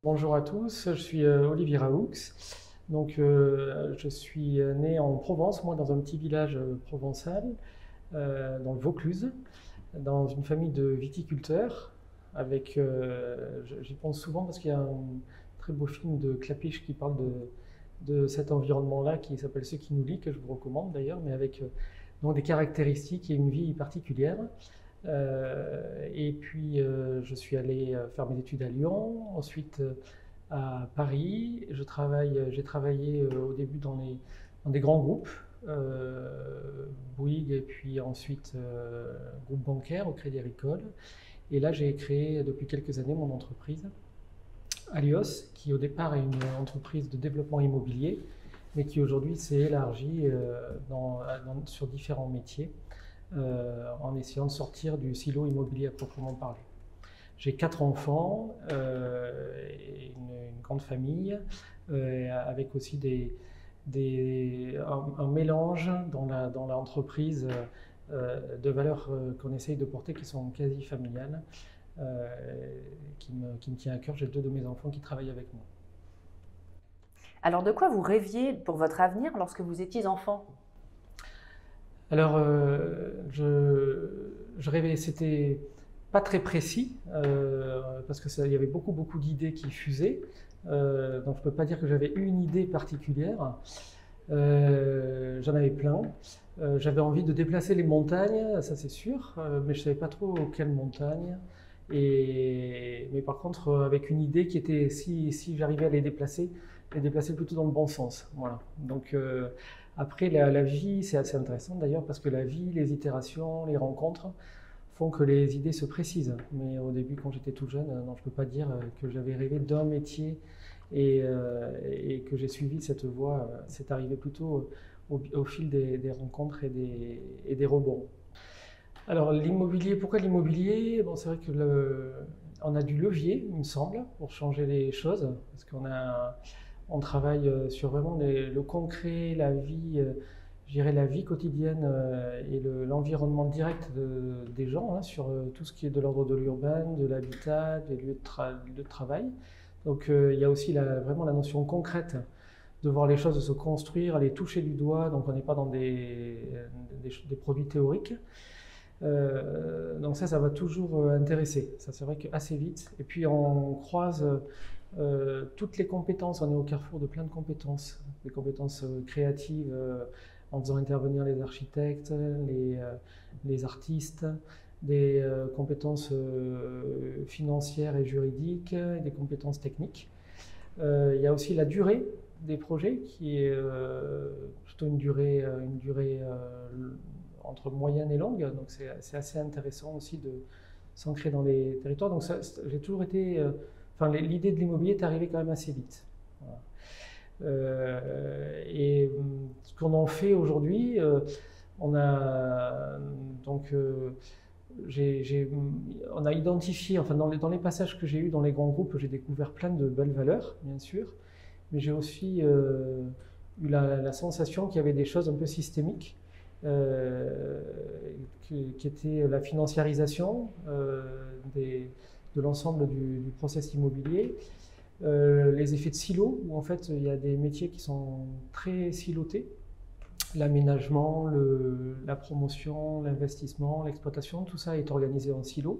Bonjour à tous, je suis Olivier Raoux. Donc, je suis né en Provence, moi, dans un petit village provençal, dans le Vaucluse, dans une famille de viticulteurs. J'y pense souvent parce qu'il y a un très beau film de Clapiche qui parle de cet environnement-là, qui s'appelle Ce qui nous lie, que je vous recommande d'ailleurs, mais avec donc des caractéristiques et une vie particulière. Et puis, je suis allé faire mes études à Lyon, ensuite à Paris. J'ai travaillé au début dans des grands groupes, Bouygues et puis ensuite groupe bancaire au Crédit Agricole. Et là, j'ai créé depuis quelques années mon entreprise, Alios, qui au départ est une entreprise de développement immobilier, mais qui aujourd'hui s'est élargie sur différents métiers en essayant de sortir du silo immobilier à proprement parler. J'ai 4 enfants et une grande famille, avec aussi un mélange dans l'entreprise de valeurs qu'on essaye de porter qui sont quasi familiales, euh, qui me tient à cœur. J'ai 2 de mes enfants qui travaillent avec moi. Alors, de quoi vous rêviez pour votre avenir lorsque vous étiez enfant? Alors, je rêvais, c'était pas très précis, parce que il y avait beaucoup d'idées qui fusaient. Donc, je peux pas dire que j'avais une idée particulière. J'en avais plein. J'avais envie de déplacer les montagnes, ça c'est sûr, mais je savais pas trop quelles montagnes. Mais par contre, avec une idée qui était, si j'arrivais à les déplacer plutôt dans le bon sens. Voilà. Donc, après, la vie, c'est assez intéressant d'ailleurs, parce que la vie, les itérations, les rencontres font que les idées se précisent. Mais au début, quand j'étais tout jeune, non, je ne peux pas dire que j'avais rêvé d'un métier et que j'ai suivi cette voie. C'est arrivé plutôt au fil des rencontres et des rebonds. Alors, l'immobilier, pourquoi l'immobilier? Bon, c'est vrai on a du levier, il me semble, pour changer les choses, parce on travaille sur vraiment le concret, la vie, je dirais la vie quotidienne et l'environnement direct des gens, hein, sur tout ce qui est de l'ordre de l'urbain, de l'habitat, des lieux de travail. Donc, il y a aussi vraiment la notion concrète de voir les choses se construire, les toucher du doigt, donc on n'est pas dans des produits théoriques. Donc ça va toujours intéresser. Ça, c'est vrai qu'assez vite. Et puis on croise toutes les compétences. On est au carrefour de plein de compétences. Des compétences créatives, en faisant intervenir les architectes, les artistes, des compétences financières et juridiques, et des compétences techniques. Il y a aussi la durée des projets qui est plutôt une durée entre moyenne et longue, donc c'est assez intéressant aussi de s'ancrer dans les territoires. Donc j'ai toujours été, enfin l'idée de l'immobilier est arrivée quand même assez vite. Voilà. Et ce qu'on en fait aujourd'hui, on a donc on a identifié, enfin dans les passages que j'ai eus dans les grands groupes, j'ai découvert plein de belles valeurs, bien sûr, mais j'ai aussi eu la sensation qu'il y avait des choses un peu systémiques, euh, qui était la financiarisation de l'ensemble du process immobilier, les effets de silo, où en fait il y a des métiers qui sont très silotés, l'aménagement, la promotion, l'investissement, l'exploitation, tout ça est organisé en silos.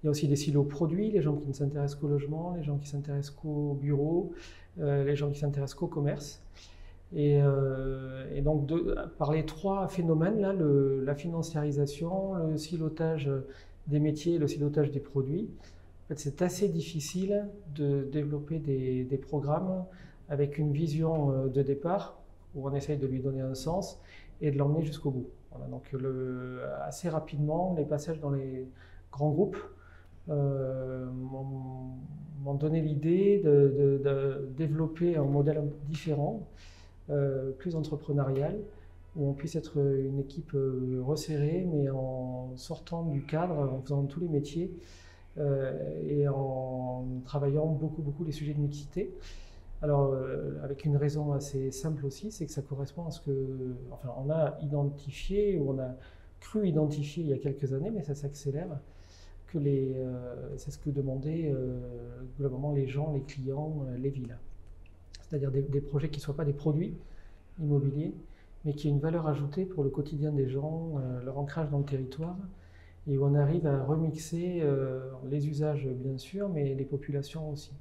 Il y a aussi des silos produits, les gens qui ne s'intéressent qu'au logement, les gens qui s'intéressent qu'au bureau, les gens qui s'intéressent qu'au commerce. Et donc, par les 3 phénomènes, là, la financiarisation, le silotage des métiers, le silotage des produits, en fait, c'est assez difficile de développer des programmes avec une vision de départ, où on essaye de lui donner un sens et de l'emmener jusqu'au bout. Voilà, donc assez rapidement, les passages dans les grands groupes m'ont donné l'idée de développer un modèle un peu différent, plus entrepreneurial, où on puisse être une équipe resserrée, mais en sortant du cadre, en faisant tous les métiers et en travaillant beaucoup les sujets de mixité. Alors, avec une raison assez simple aussi, c'est que ça correspond à ce que, enfin, on a identifié, ou on a cru identifier il y a quelques années, mais ça s'accélère, c'est ce que demandaient globalement les gens, les clients, les villes. C'est-à-dire des projets qui ne soient pas des produits immobiliers, mais qui aient une valeur ajoutée pour le quotidien des gens, leur ancrage dans le territoire, et où on arrive à remixer les usages bien sûr, mais les populations aussi.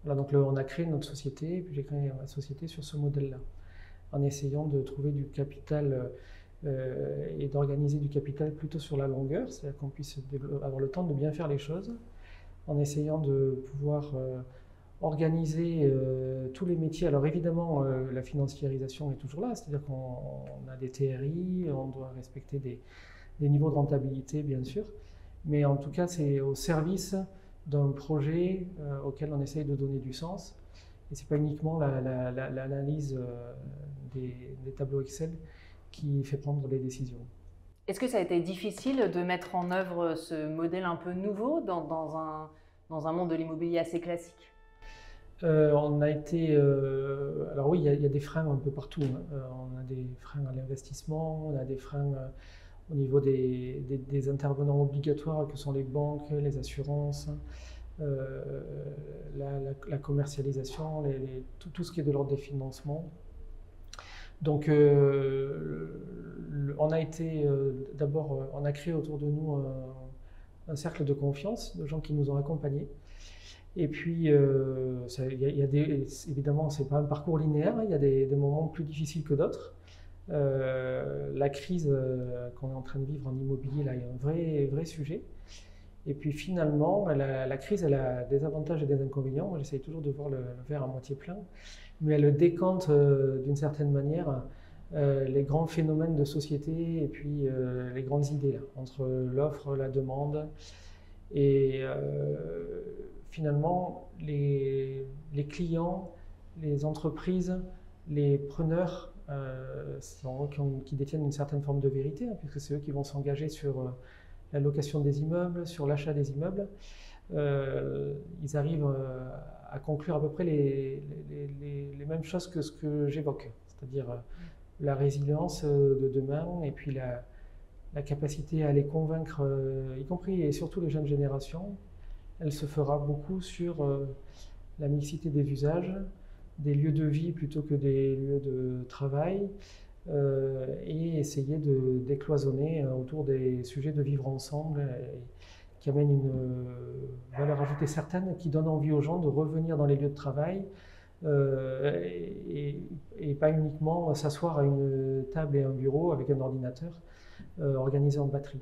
Voilà, donc on a créé notre société, puis j'ai créé ma société sur ce modèle-là, en essayant de trouver du capital et d'organiser du capital plutôt sur la longueur, c'est-à-dire qu'on puisse avoir le temps de bien faire les choses, en essayant de pouvoir organiser tous les métiers. Alors évidemment, la financiarisation est toujours là, c'est-à-dire qu'on a des TRI, on doit respecter des niveaux de rentabilité, bien sûr, mais en tout cas, c'est au service d'un projet auquel on essaye de donner du sens. Et ce n'est pas uniquement l'analyse des tableaux Excel qui fait prendre les décisions. Est-ce que ça a été difficile de mettre en œuvre ce modèle un peu nouveau dans un monde de l'immobilier assez classique? On a été. Alors oui, il y a des freins un peu partout, hein. On a des freins à l'investissement, on a des freins au niveau des intervenants obligatoires que sont les banques, les assurances, la commercialisation, tout ce qui est de l'ordre des financements. Donc on a été d'abord, on a créé autour de nous un cercle de confiance, de gens qui nous ont accompagnés. Et puis, évidemment, ce n'est pas un parcours linéaire, hein, il y a des moments plus difficiles que d'autres. La crise qu'on est en train de vivre en immobilier, là, il y a un vrai sujet. Et puis finalement, la crise, elle a des avantages et des inconvénients. Moi, j'essaye toujours de voir le verre à moitié plein. Mais elle décante d'une certaine manière les grands phénomènes de société et puis les grandes idées, là, entre l'offre, la demande. Et finalement, les clients, les entreprises, les preneurs sont eux qui détiennent une certaine forme de vérité, hein, puisque c'est eux qui vont s'engager sur la location des immeubles, sur l'achat des immeubles. Ils arrivent à conclure à peu près les mêmes choses que ce que j'évoque, c'est-à-dire la résilience de demain et puis la capacité à les convaincre, y compris et surtout les jeunes générations. Elle se fera beaucoup sur la mixité des usages, des lieux de vie plutôt que des lieux de travail, et essayer de décloisonner autour des sujets de vivre ensemble qui amènent une valeur ajoutée certaine, qui donne envie aux gens de revenir dans les lieux de travail et pas uniquement s'asseoir à une table et un bureau avec un ordinateur organisé en batterie.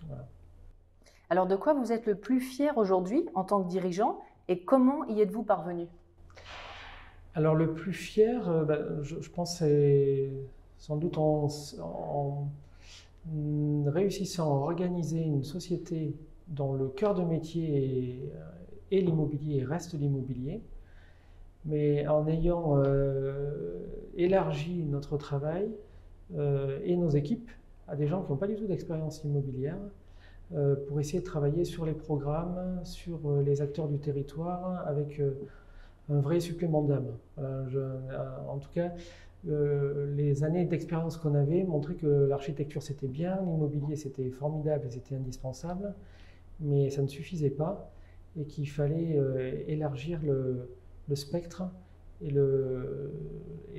Voilà. Alors, de quoi vous êtes le plus fier aujourd'hui en tant que dirigeant et comment y êtes-vous parvenu? Alors, le plus fier, je pense, c'est sans doute en réussissant à organiser une société dont le cœur de métier est l'immobilier et reste l'immobilier, mais en ayant élargi notre travail et nos équipes à des gens qui n'ont pas du tout d'expérience immobilière, pour essayer de travailler sur les programmes, sur les acteurs du territoire, avec un vrai supplément d'âme. Voilà, en tout cas, les années d'expérience qu'on avait montraient que l'architecture c'était bien, l'immobilier c'était formidable et c'était indispensable, mais ça ne suffisait pas et qu'il fallait élargir le spectre et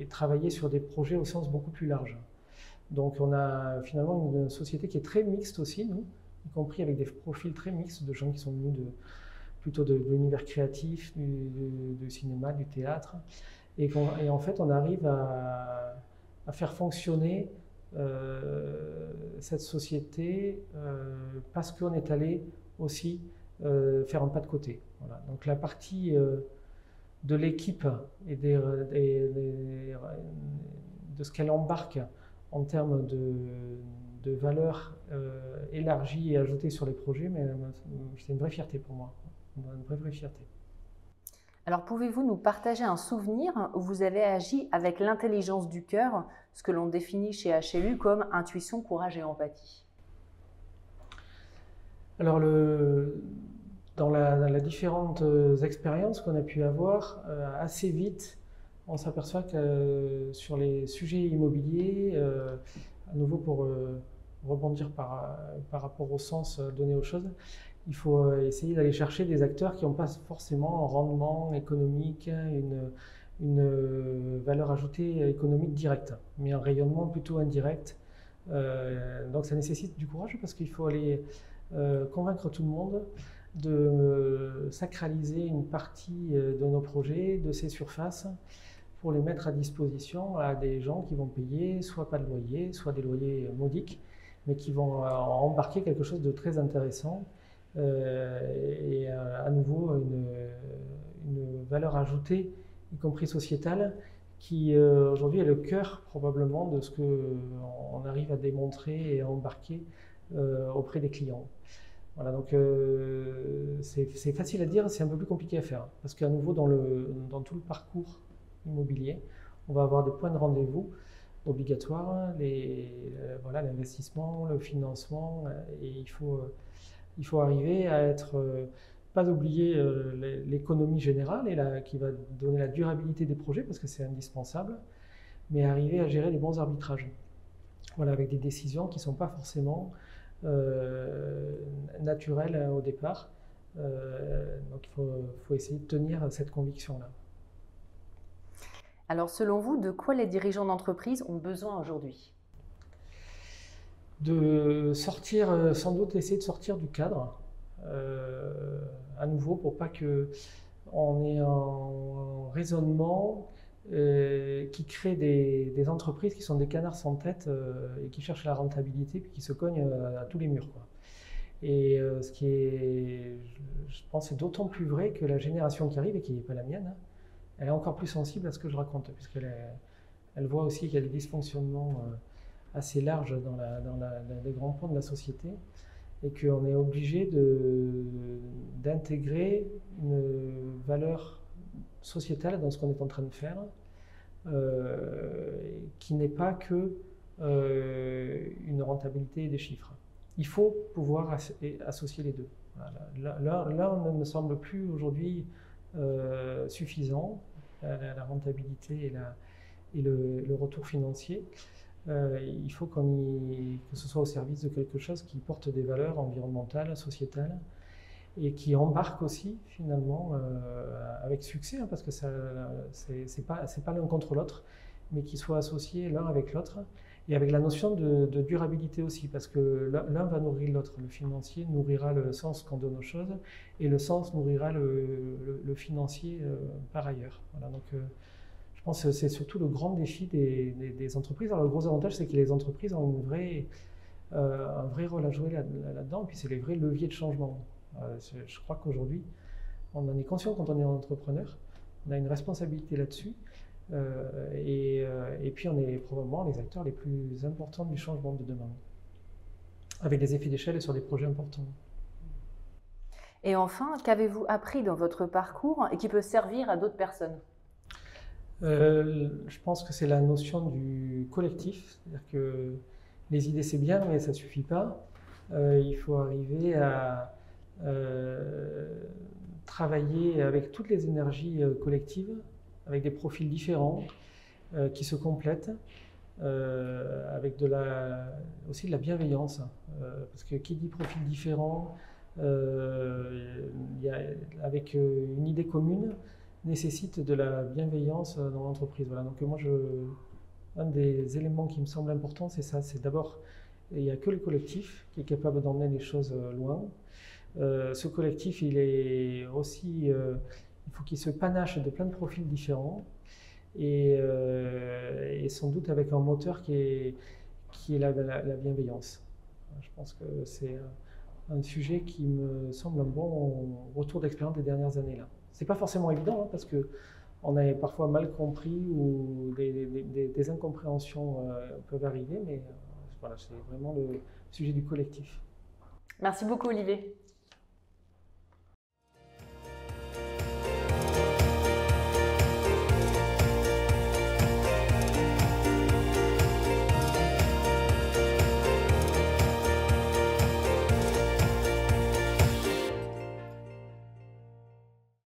travailler sur des projets au sens beaucoup plus large. Donc on a finalement une société qui est très mixte aussi, nous, y compris avec des profils très mixtes de gens qui sont venus plutôt de l'univers créatif, du cinéma, du théâtre. Et en fait, on arrive à faire fonctionner cette société parce qu'on est allé aussi faire un pas de côté. Voilà. Donc la partie de l'équipe et de ce qu'elle embarque en termes de valeur élargie et ajoutée sur les projets, mais c'est une vraie fierté pour moi, une vraie fierté. Alors, pouvez-vous nous partager un souvenir où vous avez agi avec l'intelligence du cœur, ce que l'on définit chez HLU comme intuition, courage et empathie? Alors, dans les différentes expériences qu'on a pu avoir, assez vite, on s'aperçoit que sur les sujets immobiliers, à nouveau pour rebondir par rapport au sens donné aux choses, il faut essayer d'aller chercher des acteurs qui n'ont pas forcément un rendement économique, une valeur ajoutée économique directe, mais un rayonnement plutôt indirect. Donc ça nécessite du courage parce qu'il faut aller convaincre tout le monde de sacraliser une partie de nos projets, de ces surfaces, pour les mettre à disposition à des gens qui vont payer soit pas de loyer, soit des loyers modiques, mais qui vont embarquer quelque chose de très intéressant et à nouveau une valeur ajoutée, y compris sociétale, qui aujourd'hui est le cœur probablement de ce qu'on arrive à démontrer et à embarquer auprès des clients. Voilà, donc c'est facile à dire, c'est un peu plus compliqué à faire, parce qu'à nouveau dans tout le parcours immobilier, on va avoir des points de rendez-vous obligatoires, voilà, l'investissement, le financement, et il faut arriver à être, pas oublier l'économie générale qui va donner la durabilité des projets, parce que c'est indispensable, mais arriver à gérer les bons arbitrages. Voilà, avec des décisions qui ne sont pas forcément naturelles au départ. Donc il faut essayer de tenir cette conviction-là. Alors selon vous, de quoi les dirigeants d'entreprise ont besoin aujourd'hui? De sortir, sans doute essayer de sortir du cadre, à nouveau, pour pas qu'on ait un raisonnement qui crée des entreprises qui sont des canards sans tête et qui cherchent la rentabilité puis qui se cognent à tous les murs, quoi. Et ce qui est, je pense, c'est d'autant plus vrai que la génération qui arrive, et qui n'est pas la mienne, hein, elle est encore plus sensible à ce que je raconte, puisqu'elle voit aussi qu'il y a des dysfonctionnements assez larges dans les grands ponts de la société, et qu'on est obligé d'intégrer une valeur sociétale dans ce qu'on est en train de faire, qui n'est pas que une rentabilité et des chiffres. Il faut pouvoir associer les deux. Voilà. L'un ne me semble plus aujourd'hui suffisant, la rentabilité et le retour financier. Il faut que ce soit au service de quelque chose qui porte des valeurs environnementales, sociétales, et qui embarque aussi finalement avec succès, hein, parce que c'est pas l'un contre l'autre, mais qui soit associé l'un avec l'autre, et avec la notion de durabilité aussi, parce que l'un va nourrir l'autre. Le financier nourrira le sens qu'on donne aux choses, et le sens nourrira le financier par ailleurs. Voilà, donc je pense que c'est surtout le grand défi des entreprises. Alors le gros avantage, c'est que les entreprises ont un vrai rôle à jouer là-dedans, et puis c'est les vrais leviers de changement. Je crois qu'aujourd'hui, on en est conscient quand on est entrepreneur, on a une responsabilité là-dessus, et puis on est probablement les acteurs les plus importants du changement de demain, avec des effets d'échelle sur des projets importants. Et enfin, qu'avez-vous appris dans votre parcours et qui peut servir à d'autres personnes? Je pense que c'est la notion du collectif, c'est-à-dire que les idées c'est bien, mais ça ne suffit pas. Il faut arriver à travailler avec toutes les énergies collectives, avec des profils différents qui se complètent, avec aussi de la bienveillance, parce que qui dit profil différent, avec une idée commune, nécessite de la bienveillance dans l'entreprise. Voilà. Donc moi, un des éléments qui me semble important, c'est ça, c'est d'abord, il n'y a que le collectif qui est capable d'emmener les choses loin. Ce collectif, il faut qu'il se panache de plein de profils différents, et sans doute avec un moteur qui est la bienveillance. Je pense que c'est un sujet qui me semble un bon retour d'expérience des dernières années là. C'est pas forcément évident, hein, parce qu'on a parfois mal compris, ou des incompréhensions peuvent arriver, mais voilà, c'est vraiment le sujet du collectif. Merci beaucoup Olivier.